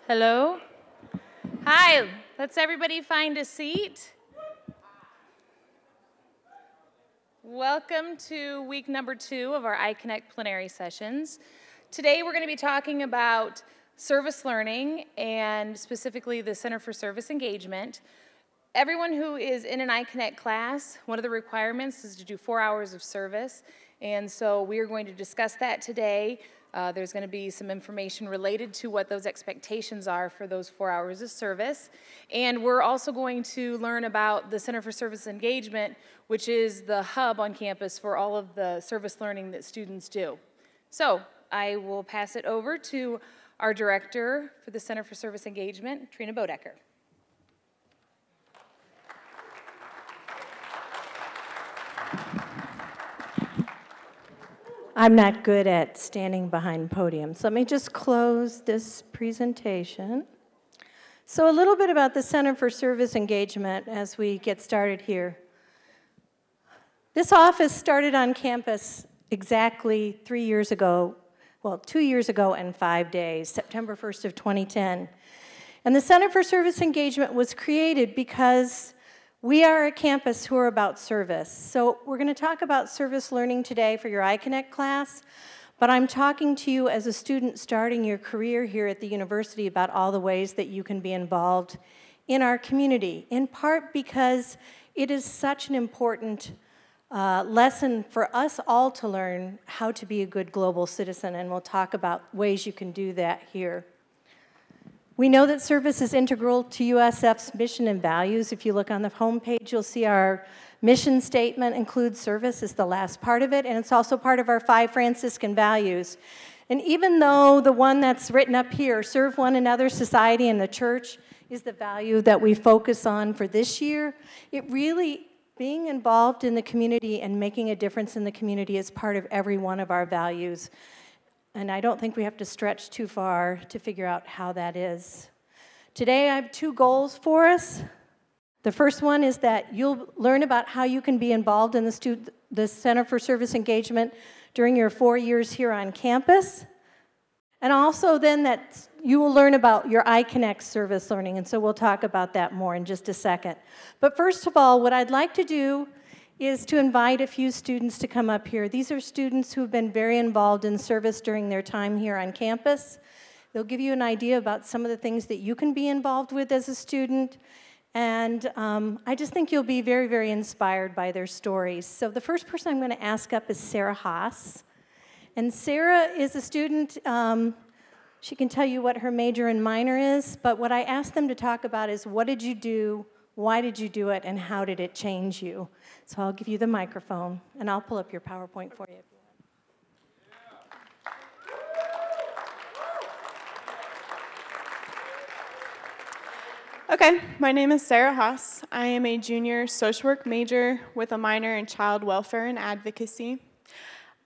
Hello? Hi, let's everybody find a seat. Welcome to week number 2 of our iConnect plenary sessions. Today we're going to be talking about service learning and specifically the Center for Service Engagement. Everyone who is in an iConnect class, one of the requirements is to do 4 hours of service, and so we are going to discuss that today. There's going to be some information related to what those expectations are for those 4 hours of service. And we're also going to learn about the Center for Service Engagement, which is the hub on campus for all of the service learning that students do. So I will pass it over to our director for the Center for Service Engagement, Trina Bodecker. I'm not good at standing behind podiums. Let me just close this presentation. So a little bit about the Center for Service Engagement as we get started here. This office started on campus exactly 3 years ago, well, 2 years ago and 5 days, September 1st of 2010. And the Center for Service Engagement was created because we are a campus who are about service. So we're going to talk about service learning today for your iConnect class, but I'm talking to you as a student starting your career here at the university about all the ways that you can be involved in our community, in part because it is such an important lesson for us all to learn how to be a good global citizen, and we'll talk about ways you can do that here. We know that service is integral to USF's mission and values. If you look on the home page, you'll see our mission statement includes service is the last part of it, and it's also part of our 5 Franciscan values. And even though the one that's written up here, serve one another, society, and the church, is the value that we focus on for this year, it really, being involved in the community and making a difference in the community is part of every one of our values. And I don't think we have to stretch too far to figure out how that is. Today I have 2 goals for us. The first one is that you'll learn about how you can be involved in the Center for Service Engagement during your 4 years here on campus. And also then that you will learn about your iConnect service learning, and so we'll talk about that more in just a second. But first of all, what I'd like to do is to invite a few students to come up here. These are students who have been very involved in service during their time here on campus. They'll give you an idea about some of the things that you can be involved with as a student, and I just think you'll be very, very inspired by their stories. So the first person I'm going to ask up is Sarah Haas. And Sarah is a student, she can tell you what her major and minor is, but what I asked them to talk about is what did you do, why did you do it, and how did it change you? So I'll give you the microphone, and I'll pull up your PowerPoint for you if you want. Okay, my name is Sarah Haas. I am a junior social work major with a minor in child welfare and advocacy.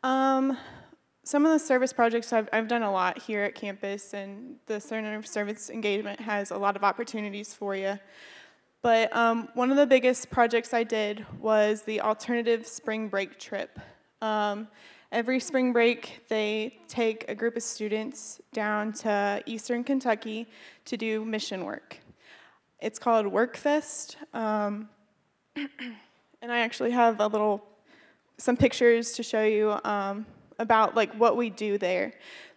Some of the service projects, I've done a lot here at campus, and the Center for Service Engagement has a lot of opportunities for you. But one of the biggest projects I did was the alternative spring break trip. Every spring break, they take a group of students down to Eastern Kentucky to do mission work. It's called WorkFest, and I actually have some pictures to show you about like what we do there.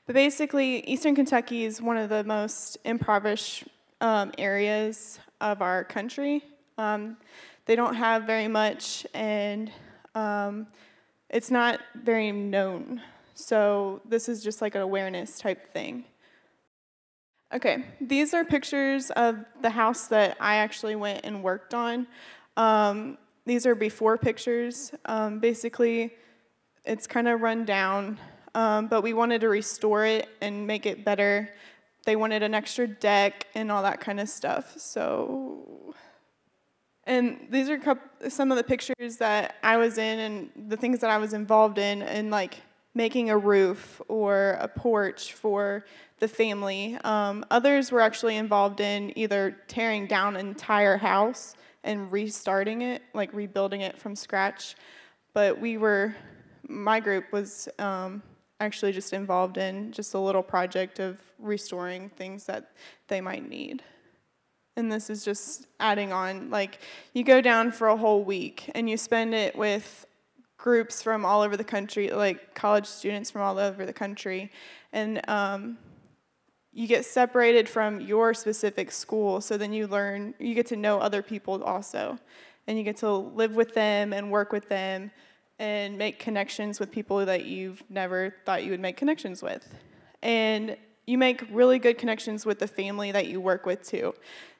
But basically, Eastern Kentucky is one of the most impoverished areas of our country. They don't have very much, and it's not very known. So this is just like an awareness type thing. Okay, these are pictures of the house that I actually went and worked on. These are before pictures. Basically, it's kind of run down, but we wanted to restore it and make it better. They wanted an extra deck and all that kind of stuff. So, and these are some of the pictures that I was in and the things that I was involved in like making a roof or a porch for the family. Others were actually involved in either tearing down an entire house and restarting it, like rebuilding it from scratch. But my group was actually just involved in just a little project of restoring things that they might need. And this is just adding on, like, you go down for a whole week and you spend it with groups from all over the country, like college students from all over the country, and you get separated from your specific school, so then you get to know other people also, and you get to live with them and work with them and make connections with people that you've never thought you would make connections with. And you make really good connections with the family that you work with too.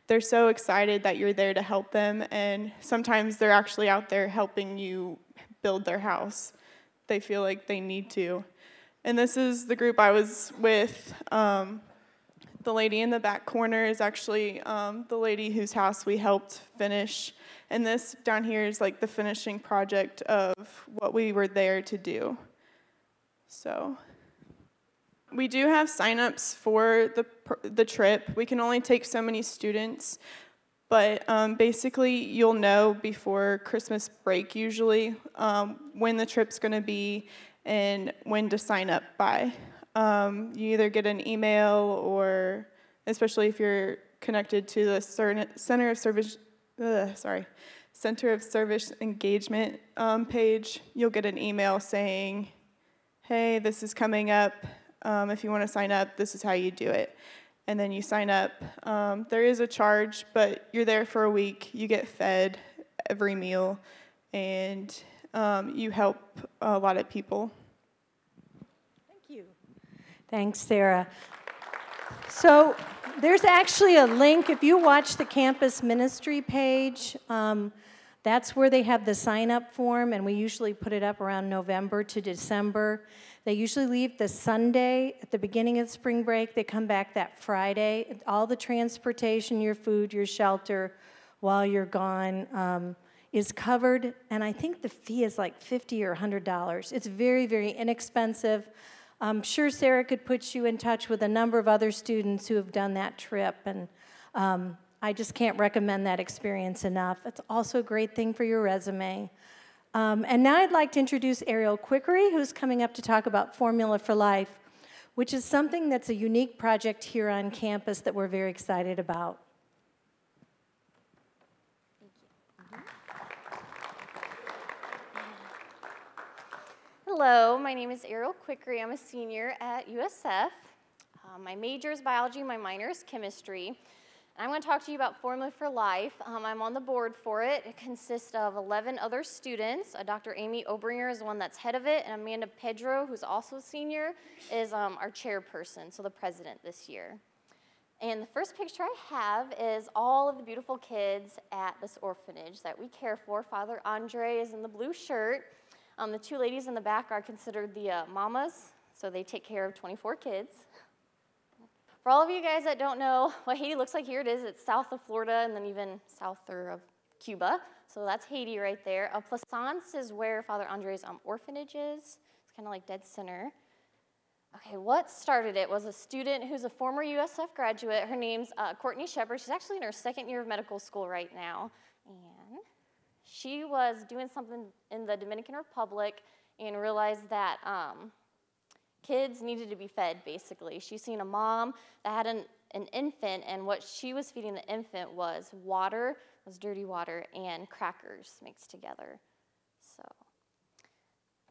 They're so excited that you're there to help them, and sometimes they're actually out there helping you build their house. They feel like they need to. And this is the group I was with. The lady in the back corner is actually the lady whose house we helped finish. And this down here is like the finishing project of what we were there to do. So we do have signups for the trip. We can only take so many students, but basically you'll know before Christmas break usually when the trip's going to be and when to sign up by. You either get an email, or especially if you're connected to the Center of Service Engagement page, you'll get an email saying, hey, this is coming up. If you want to sign up, this is how you do it. And then you sign up. There is a charge, but you're there for a week. You get fed every meal, and you help a lot of people. Thanks, Sarah. So there's actually a link. If you watch the campus ministry page, that's where they have the sign-up form, and we usually put it up around November to December. They usually leave the Sunday at the beginning of spring break. They come back that Friday. All the transportation, your food, your shelter while you're gone is covered, and I think the fee is like $50 or $100. It's very, very inexpensive. I'm sure Sarah could put you in touch with a number of other students who have done that trip, and I just can't recommend that experience enough. It's also a great thing for your resume. And now I'd like to introduce Ariel Quickery, who's coming up to talk about Formula for Life, which is something that's a unique project here on campus that we're very excited about. Hello, my name is Ariel Quickery. I'm a senior at USF. My major is biology, my minor is chemistry. And I'm going to talk to you about Formula for Life. I'm on the board for it. It consists of 11 other students. Dr. Amy Obringer is the one that's head of it, and Amanda Pedro, who's also a senior, is our chairperson, so the president this year. And the first picture I have is all of the beautiful kids at this orphanage that we care for. Father Andre is in the blue shirt. The two ladies in the back are considered the mamas, so they take care of 24 kids. For all of you guys that don't know what Haiti looks like, here it is. It's south of Florida and then even souther of Cuba. So that's Haiti right there. Plaisance is where Father Andre's orphanage is. It's kind of like dead center. Okay, what started it was a student who's a former USF graduate. Her name's Courtney Shepard. She's actually in her second year of medical school right now. And she was doing something in the Dominican Republic and realized that kids needed to be fed, basically. She's seen a mom that had an infant, and what she was feeding the infant was water, was dirty water, and crackers mixed together. So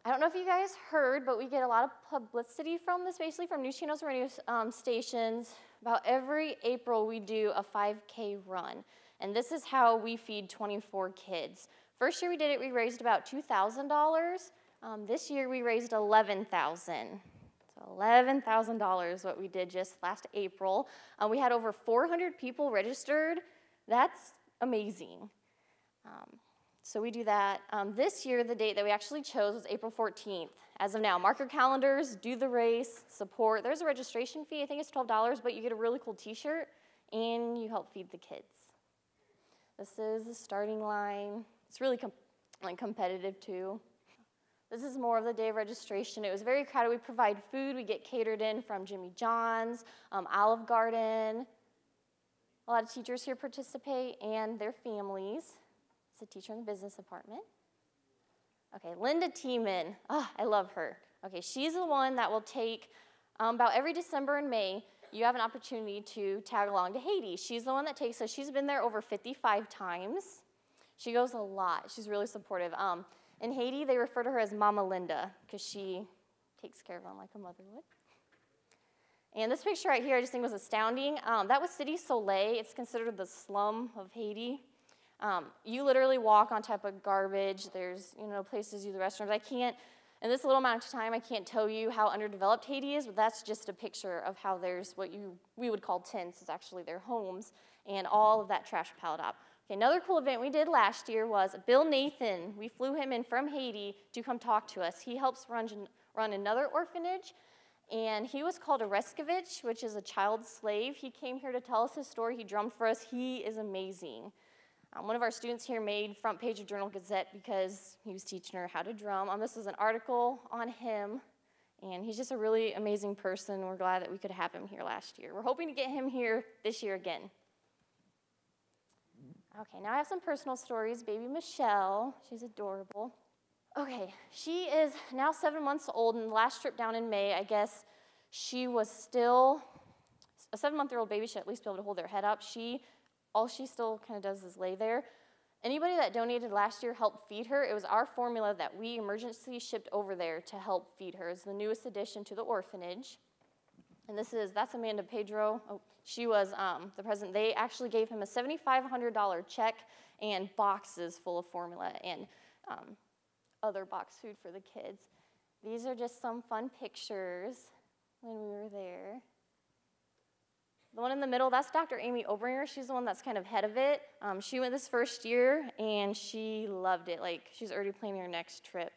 I don't know if you guys heard, but we get a lot of publicity from this, basically from news channels and radio stations. About every April, we do a 5K run. And this is how we feed 24 kids. First year we did it, we raised about $2,000. This year we raised $11,000. So $11,000 what we did just last April. We had over 400 people registered. That's amazing. So we do that. This year the date that we actually chose was April 14th. As of now, mark your calendars, do the race, support. There's a registration fee, I think it's $12, but you get a really cool t-shirt and you help feed the kids. This is the starting line. It's really competitive too. This is more of the day of registration. It was very crowded. We provide food. We get catered in from Jimmy John's, Olive Garden. A lot of teachers here participate and their families. It's a teacher in the business department. Okay, Linda Tiemann. Oh, I love her. Okay, she's the one that will take, about every December and May, you have an opportunity to tag along to Haiti. She's the one that takes us. She's been there over 55 times. She goes a lot. She's really supportive. In Haiti, they refer to her as Mama Linda because she takes care of them like a mother would. And this picture right here I just think was astounding. That was Cité Soleil. It's considered the slum of Haiti. You literally walk on top of garbage. There's, places to use the restrooms. In this little amount of time, I can't tell you how underdeveloped Haiti is, but that's just a picture of how there's what we would call tents. It's actually their homes, and all of that trash piled up. Okay, another cool event we did last year was Bill Nathan. We flew him in from Haiti to come talk to us. He helps run another orphanage, and he was called a Rescovich, which is a child slave. He came here to tell us his story. He drummed for us. He is amazing. One of our students here made front page of Journal Gazette because he was teaching her how to drum. This is an article on him, and he's just a really amazing person. We're glad that we could have him here last year. We're hoping to get him here this year again. Okay, now I have some personal stories. Baby Michelle, she's adorable. Okay, she is now 7 months old, and the last trip down in May, I guess she was still, a 7-month-old baby should at least be able to hold their head up. All she still kind of does is lay there. Anybody that donated last year helped feed her. It was our formula that we emergency shipped over there to help feed her. It's the newest addition to the orphanage. And that's Amanda Pedro. Oh, she was the president. They actually gave him a $7,500 check and boxes full of formula and other box food for the kids. These are just some fun pictures when we were there. The one in the middle, that's Dr. Amy Obringer. She's the one that's kind of head of it. She went this first year, and she loved it. Like, she's already planning her next trip.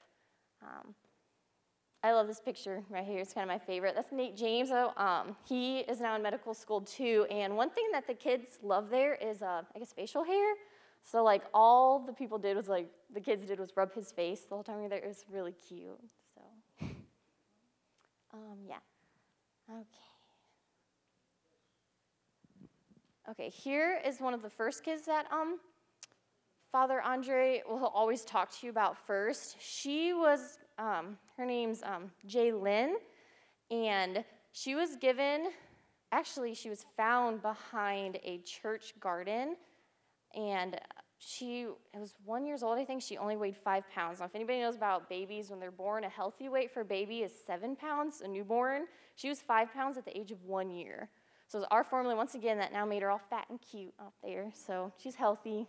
I love this picture right here. It's kind of my favorite. That's Nate James. He is now in medical school, too. And one thing that the kids love there is, I guess, facial hair. So, like, all the kids did was rub his face the whole time we were there. It was really cute. So, yeah. Okay. Okay, here is one of the first kids that Father Andre will always talk to you about first. She was, her name's Jaylyn, and she was she was found behind a church garden, and she was 1 year old, I think. She only weighed 5 pounds. Now, if anybody knows about babies, when they're born, a healthy weight for a baby is 7 pounds, a newborn. She was 5 pounds at the age of 1 year. So it was our formula, once again, that now made her all fat and cute out there. So she's healthy.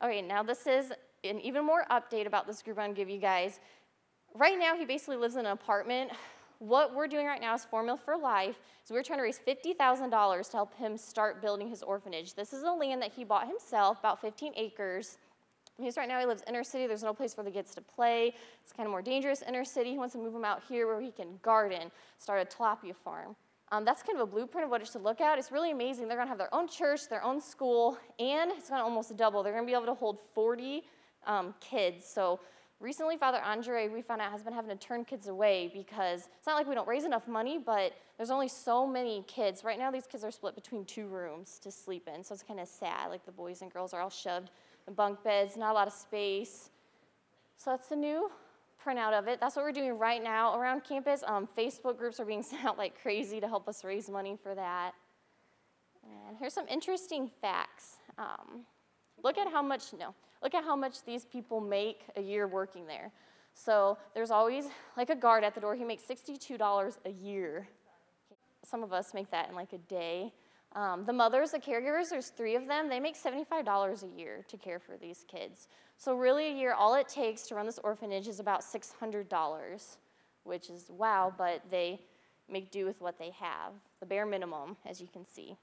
Okay, now this is an even more update about this group I'm going to give you guys. Right now, he basically lives in an apartment. What we're doing right now is Formula for Life. So we're trying to raise $50,000 to help him start building his orphanage. This is the land that he bought himself, about 15 acres. Right now he lives inner city. There's no place for the kids to play. It's kind of more dangerous inner city. He wants to move him out here where he can garden, start a tilapia farm. That's kind of a blueprint of what it should look at. It's really amazing. They're going to have their own church, their own school, and it's going to almost double. They're going to be able to hold 40 kids. So recently, Father Andre, we found out, has been having to turn kids away because it's not like we don't raise enough money, but there's only so many kids. Right now, these kids are split between 2 rooms to sleep in, so it's kind of sad. Like, the boys and girls are all shoved in bunk beds, not a lot of space. So that's the new printout of it. That's what we're doing right now around campus. Facebook groups are being sent out like crazy to help us raise money for that. And here's some interesting facts. Look at how much these people make a year working there. So there's always like a guard at the door. He makes $62 a year. Some of us make that in like a day. The mothers, the caregivers, there's 3 of them. They make $75 a year to care for these kids. So really a year, all it takes to run this orphanage is about $600, which is wow, but they make do with what they have, the bare minimum, as you can see.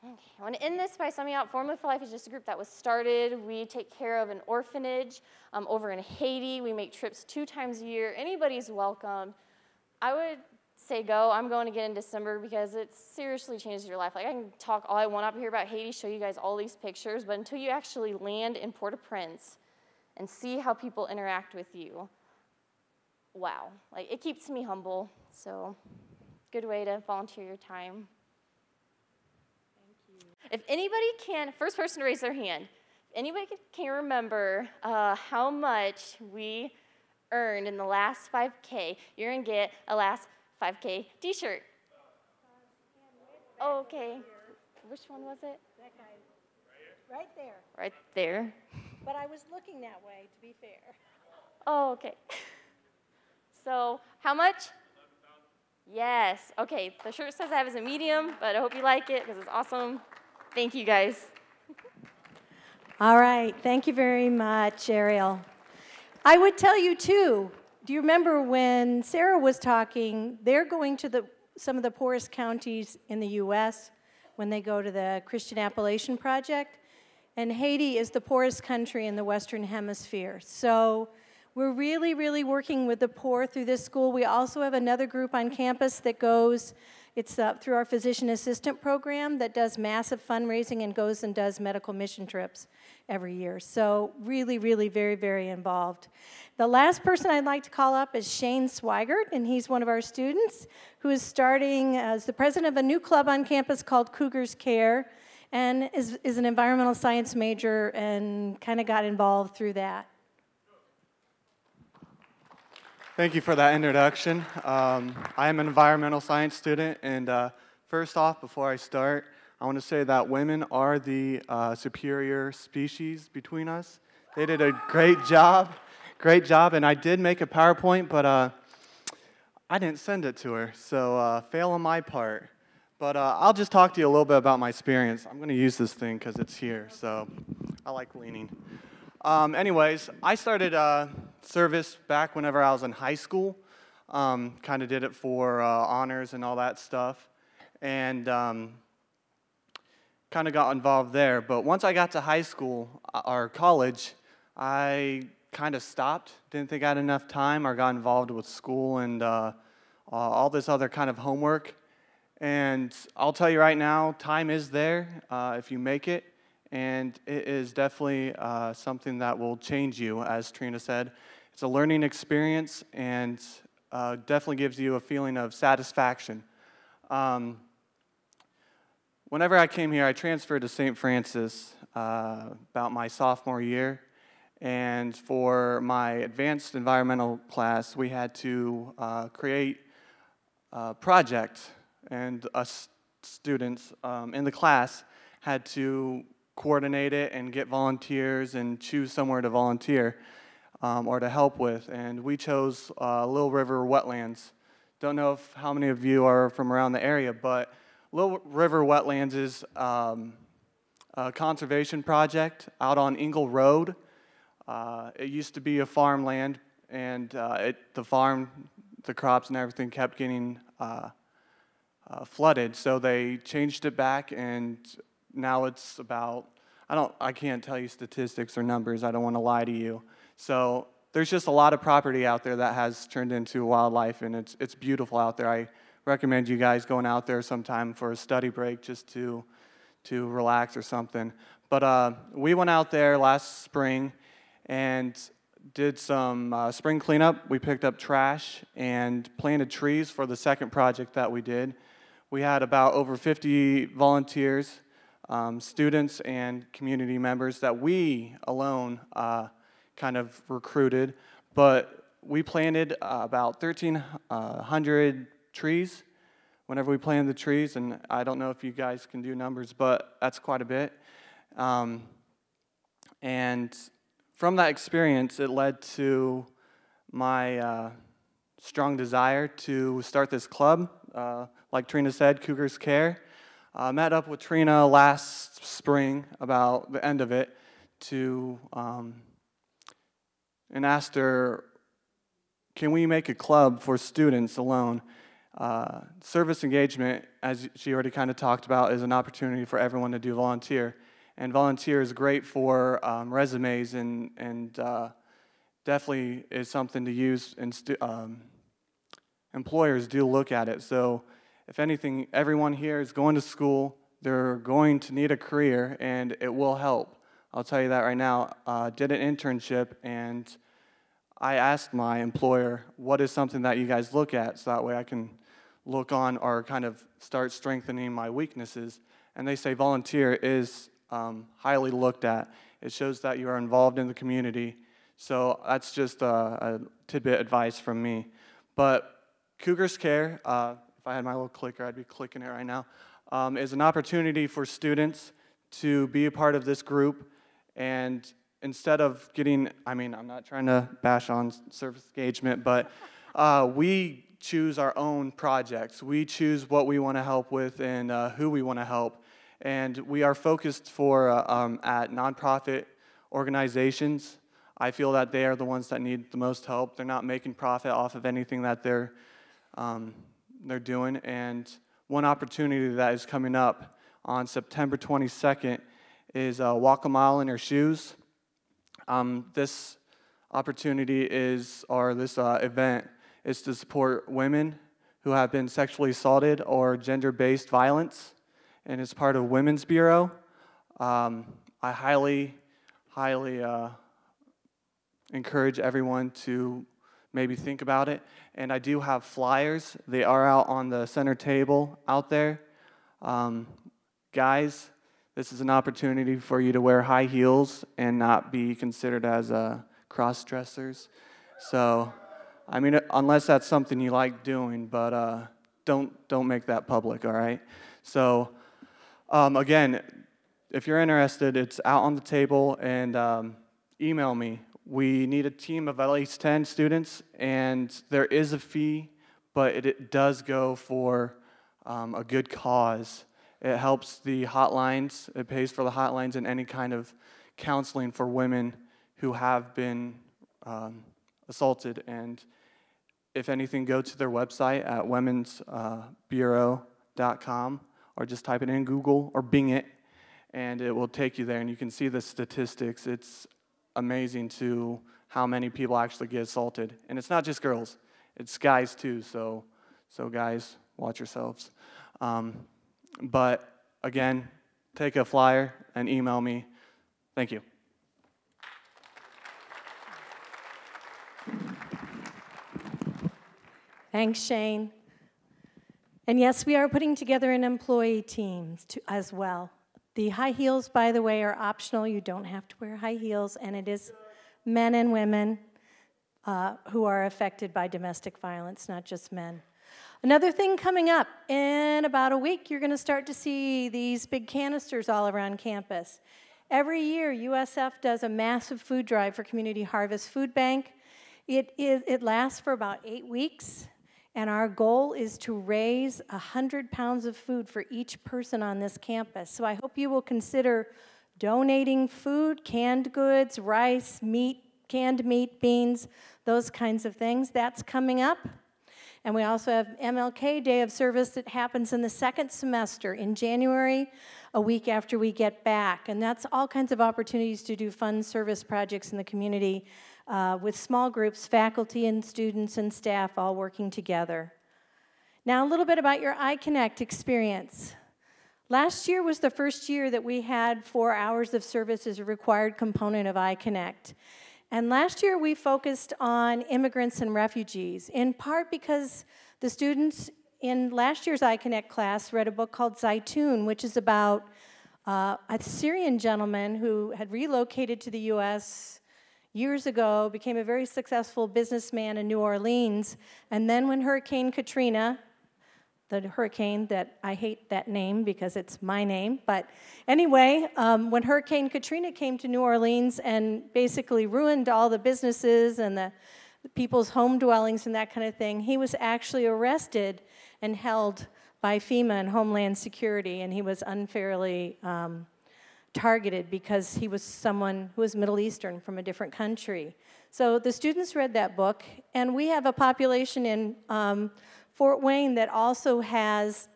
Okay, I want to end this by summing up. Formula for Life is just a group that was started. We take care of an orphanage over in Haiti. We make trips 2 times a year. Anybody's welcome. I would say go. I'm going again in December because it seriously changes your life. Like, I can talk all I want up here about Haiti, show you guys all these pictures, but until you actually land in Port-au-Prince and see how people interact with you, wow. Like, it keeps me humble. So, good way to volunteer your time. If anybody can, first person to raise their hand, if anybody can remember how much we earned in the last 5K, you're going to get a last 5K t-shirt. Okay. Which one was it? That guy, right there. Right there. But I was looking that way, to be fair. Oh, okay. So, how much? Yes. Okay, the shirt says I have as a medium, but I hope you like it because it's awesome. Thank you, guys. All right, thank you very much, Ariel. I would tell you, too, do you remember when Sarah was talking, they're going to some of the poorest counties in the U.S. when they go to the Christian Appalachian Project, and Haiti is the poorest country in the Western Hemisphere. So we're really, really working with the poor through this school. We also have another group on campus that goes, it's through our physician assistant program that does massive fundraising and goes and does medical mission trips every year. So really, really very, very involved. The last person I'd like to call up is Shane Swigert, and he's one of our students who is starting as the president of a new club on campus called Cougars Care, and is an environmental science major and kind of got involved through that. Thank you for that introduction. I am an environmental science student, and first off, before I start, I want to say that women are the superior species between us. They did a great job, and I did make a PowerPoint, but I didn't send it to her, so fail on my part. But I'll just talk to you a little bit about my experience. I'm going to use this thing because it's here, so I like leaning. Anyways, I started service back whenever I was in high school. Kind of did it for honors and all that stuff, and kind of got involved there. But once I got to high school or college, I kind of stopped. Didn't think I had enough time, or got involved with school and all this other kind of homework. And I'll tell you right now, time is there if you make it. And it is definitely something that will change you, as Trina said. It's a learning experience and definitely gives you a feeling of satisfaction. Whenever I came here, I transferred to St. Francis about my sophomore year. And for my advanced environmental class, we had to create a project. And us students in the class had to coordinate it and get volunteers and choose somewhere to volunteer or to help with. And we chose Little River Wetlands. Don't know how many of you are from around the area, but Little River Wetlands is a conservation project out on Ingle Road. It used to be a farmland, and the crops and everything kept getting flooded, so they changed it back, and now it's about, I can't tell you statistics or numbers, I don't want to lie to you. So there's just a lot of property out there that has turned into wildlife, and it's beautiful out there. I recommend you guys going out there sometime for a study break just to relax or something. But we went out there last spring and did some spring cleanup. We picked up trash and planted trees for the second project that we did. We had about over 50 volunteers, students and community members that we alone kind of recruited, but we planted about 1,300 trees whenever we planted the trees, and I don't know if you guys can do numbers, but that's quite a bit. And from that experience, it led to my strong desire to start this club. Like Trina said, Cougars Care. Met up with Trina last spring, about the end of it, and asked her, can we make a club for students alone? Service engagement, as she already kind of talked about, is an opportunity for everyone to do volunteer. And volunteer is great for resumes and definitely is something to use, and employers do look at it. So if anything, everyone here is going to school, they're going to need a career, and it will help. I'll tell you that right now. Did an internship, and I asked my employer, what is something that you guys look at, so that way I can look on or kind of start strengthening my weaknesses. And they say volunteer is highly looked at. It shows that you are involved in the community. So that's just a tidbit advice from me. But Cougars Care, if I had my little clicker, I'd be clicking it right now, is an opportunity for students to be a part of this group. And instead of getting, I mean, I'm not trying to bash on service engagement, but we choose our own projects. We choose what we want to help with and who we want to help. And we are focused at nonprofit organizations. I feel that they are the ones that need the most help. They're not making profit off of anything that they're doing. And one opportunity that is coming up on September 22nd is Walk a Mile in Your Shoes. This opportunity this event is to support women who have been sexually assaulted or gender-based violence, and it's part of Women's Bureau. I highly encourage everyone to maybe think about it. And I do have flyers. They are out on the center table out there. Guys, this is an opportunity for you to wear high heels and not be considered as cross-dressers. So, I mean, unless that's something you like doing, but don't make that public, all right? So, again, if you're interested, it's out on the table, and email me. We need a team of at least 10 students, and there is a fee, but it does go for a good cause. It helps the hotlines. It pays for the hotlines and any kind of counseling for women who have been assaulted. And if anything, go to their website at womensbureau.com, or just type it in Google or Bing it, and it will take you there, and you can see the statistics. It's amazing to how many people actually get assaulted. And it's not just girls, it's guys too, so guys, watch yourselves. But again, take a flyer and email me. Thank you. Thanks, Shane. And yes, we are putting together an employee team as well. The high heels, by the way, are optional. You don't have to wear high heels, and it is men and women who are affected by domestic violence, not just men. Another thing coming up, in about a week, you're going to start to see these big canisters all around campus. Every year, USF does a massive food drive for Community Harvest Food Bank. It lasts for about 8 weeks. And our goal is to raise 100 pounds of food for each person on this campus. So I hope you will consider donating food, canned goods, rice, meat, canned meat, beans, those kinds of things. That's coming up. And we also have MLK Day of Service that happens in the second semester in January, a week after we get back. And that's all kinds of opportunities to do fun service projects in the community with small groups, faculty and students and staff all working together. Now a little bit about your iConnect experience. Last year was the first year that we had 4 hours of service as a required component of iConnect. And last year we focused on immigrants and refugees, in part because the students in last year's iConnect class read a book called Zaytun, which is about a Syrian gentleman who had relocated to the U.S. years ago, became a very successful businessman in New Orleans, and then when Hurricane Katrina, the hurricane that I hate that name because it's my name, but anyway, when Hurricane Katrina came to New Orleans and basically ruined all the businesses and the people's home dwellings and that kind of thing, he was actually arrested and held by FEMA and Homeland Security, and he was unfairly targeted because he was someone who was Middle Eastern from a different country. So the students read that book, and we have a population in Fort Wayne that also has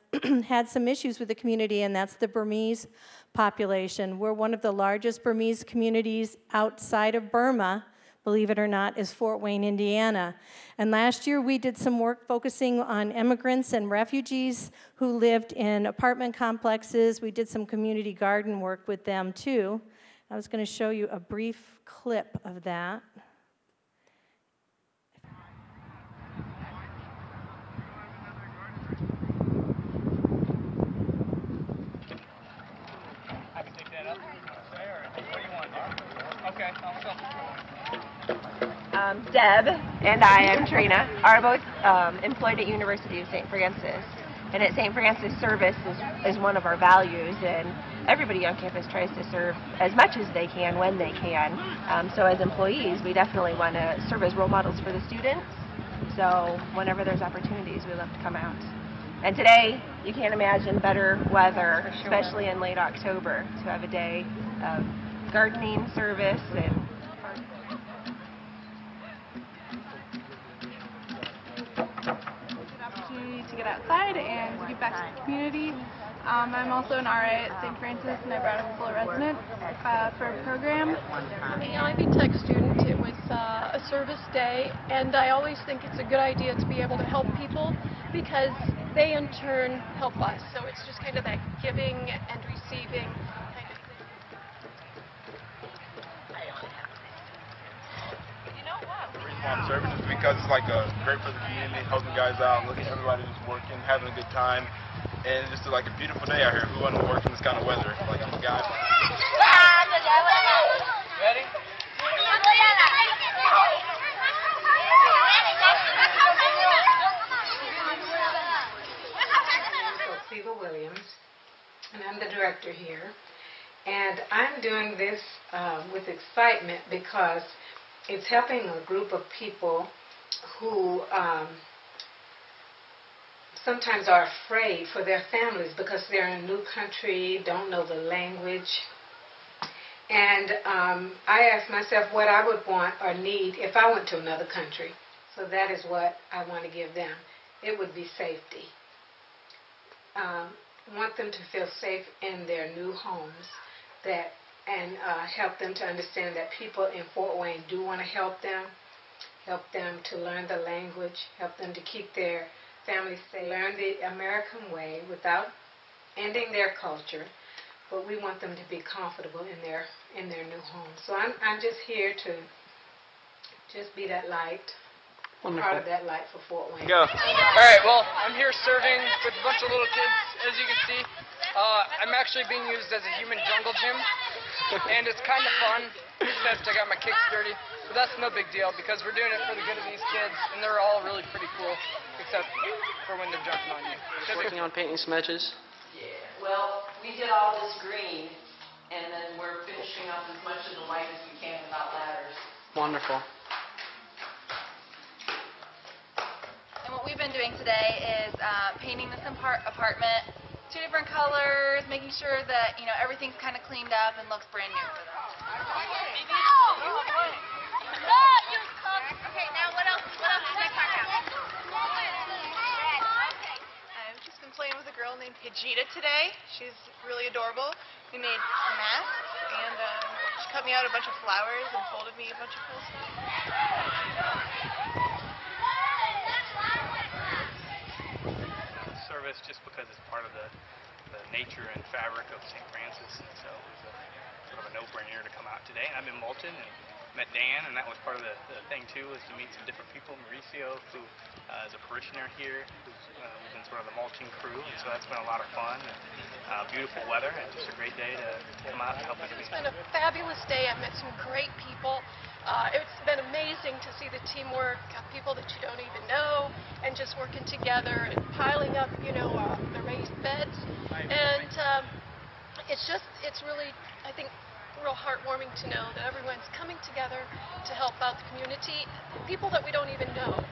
had some issues with the community, and that's the Burmese population. We're one of the largest Burmese communities outside of Burma, believe it or not, is Fort Wayne, Indiana. And last year we did some work focusing on immigrants and refugees who lived in apartment complexes. We did some community garden work with them too. I was going to show you a brief clip of that. I can take that up. What do you want to do? Okay, I'll go. Deb and I am Trina, are both employed at University of St. Francis. And at St. Francis, service is one of our values, and everybody on campus tries to serve as much as they can when they can. So as employees, we definitely want to serve as role models for the students. So whenever there's opportunities, we love to come out. And today, you can't imagine better weather, especially in late October, to have a day of gardening service and to get outside and to give back to the community. I'm also an RA at St. Francis, and I brought a full resident for a program. I'm an Ivy Tech student. It was a service day, and I always think it's a good idea to be able to help people because they in turn help us. So it's just kind of that giving and receiving kind of thing. Service just because it's like great for the community, helping guys out, looking at everybody just working, having a good time, and it's just like a beautiful day out here. Who wouldn't work in this kind of weather? Like I'm a guy. Ready? Cleva Williams, and I'm the director here. And I'm doing this with excitement because it's helping a group of people who sometimes are afraid for their families because they're in a new country, don't know the language. And I asked myself what I would want or need if I went to another country. So that is what I want to give them. It would be safety. Want them to feel safe in their new homes, and help them to understand that people in Fort Wayne do want to help them to learn the language, help them to keep their families safe, learn the American way without ending their culture, but we want them to be comfortable in their new homes. So I'm just here to just be that light, part of that light for Fort Wayne. Go. All right, well, I'm here serving with a bunch of little kids, as you can see. I'm actually being used as a human jungle gym, and it's kind of fun, except I got my kicks dirty. But that's no big deal, because we're doing it for the good of these kids, and they're all really pretty cool, except for when they're jumping on you. Working on painting some edges? Yeah, well, we did all this green, and then we're finishing up as much of the white as we can without ladders. Wonderful. And what we've been doing today is painting this apartment 2 different colors, making sure that, you know, everything's kind of cleaned up and looks brand new for them. Okay, now what else does that part have? I've just been playing with a girl named Hijita today. She's really adorable. We made masks, and she cut me out a bunch of flowers and folded me a bunch of cool stuff. Service just because it's part of the nature and fabric of St. Francis, and so it was sort of a no-brainer to come out today. And I'm in Moulton and met Dan, and that was part of the thing too, was to meet some different people. Mauricio, who is a parishioner here, who's been sort of the mulching crew, and so that's been a lot of fun. And, beautiful weather, and just a great day to come out and help the community. It's been a fabulous day. I've met some great people. It's been amazing to see the teamwork of people that you don't even know, and just working together and piling up, you know, the raised beds. And it's really, I think, real heartwarming to know that everyone's coming together to help out the community, people that we don't even know.